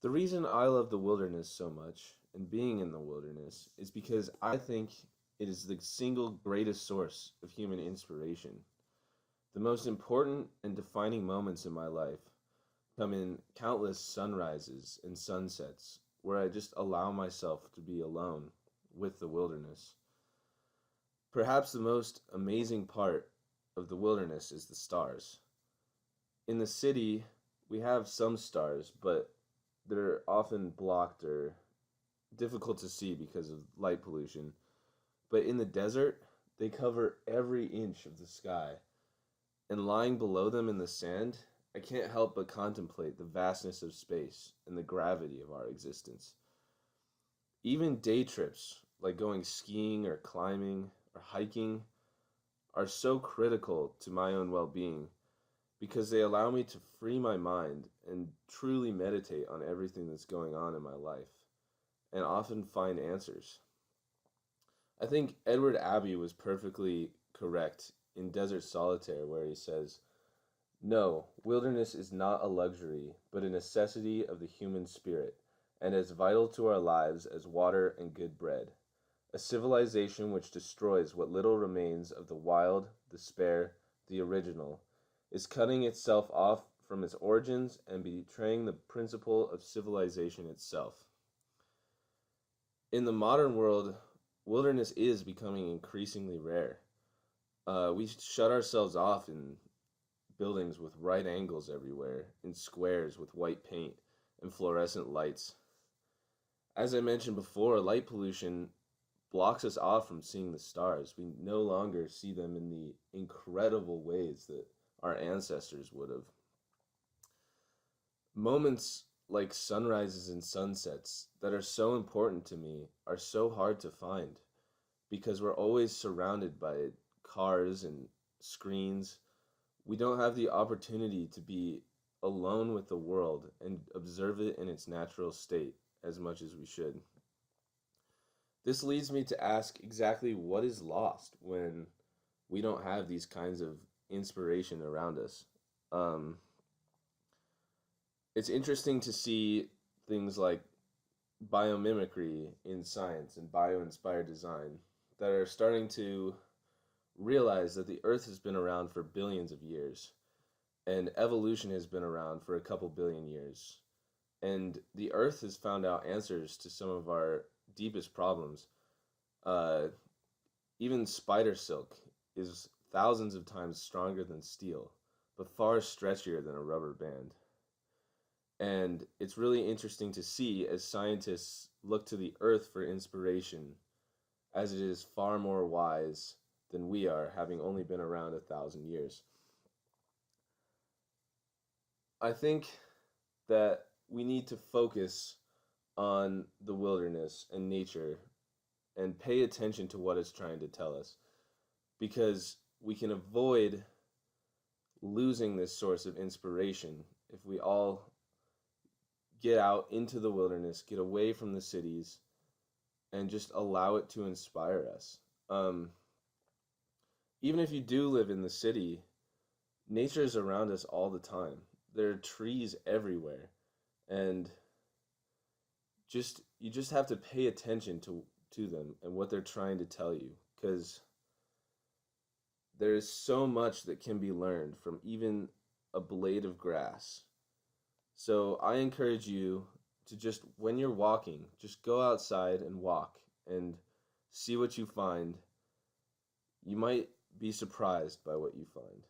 The reason I love the wilderness so much and being in the wilderness is because I think it is the single greatest source of human inspiration. The most important and defining moments in my life come in countless sunrises and sunsets where I just allow myself to be alone with the wilderness. Perhaps the most amazing part of the wilderness is the stars. In the city, we have some stars, but they're often blocked or difficult to see because of light pollution. But in the desert, they cover every inch of the sky. And lying below them in the sand, I can't help but contemplate the vastness of space and the gravity of our existence. Even day trips, like going skiing or climbing or hiking, are so critical to my own well being because they allow me to free my mind and truly meditate on everything that's going on in my life and often find answers. I think Edward Abbey was perfectly correct in Desert Solitaire, where he says, "No, wilderness is not a luxury, but a necessity of the human spirit, and as vital to our lives as water and good bread. A civilization which destroys what little remains of the wild, the spare, the original, is cutting itself off from its origins and betraying the principle of civilization itself." In the modern world, wilderness is becoming increasingly rare. We shut ourselves off in buildings with right angles everywhere, in squares with white paint and fluorescent lights. As I mentioned before, light pollution blocks us off from seeing the stars. We no longer see them in the incredible ways that our ancestors would have. Moments like sunrises and sunsets that are so important to me are so hard to find because we're always surrounded by cars and screens. We don't have the opportunity to be alone with the world and observe it in its natural state as much as we should. This leads me to ask exactly what is lost when we don't have these kinds of inspiration around us. Um, it's interesting to see things like biomimicry in science and bio-inspired design that are starting to realize that the Earth has been around for billions of years, and evolution has been around for a couple billion years. And the Earth has found out answers to some of our deepest problems. Uh, Even spider silk is thousands of times stronger than steel, but far stretchier than a rubber band. And it's really interesting to see as scientists look to the Earth for inspiration, as it is far more wise than we are, having only been around 1,000 years. I think that we need to focus on the wilderness and nature and pay attention to what it's trying to tell us because we can avoid losing this source of inspiration if we all get out into the wilderness, get away from the cities, and just allow it to inspire us. Even if you do live in the city, nature is around us all the time. There are trees everywhere, and you just have to pay attention to them and what they're trying to tell you, because there is so much that can be learned from even a blade of grass. So I encourage you to just, when you're walking, just go outside and walk and see what you find. You might be surprised by what you find.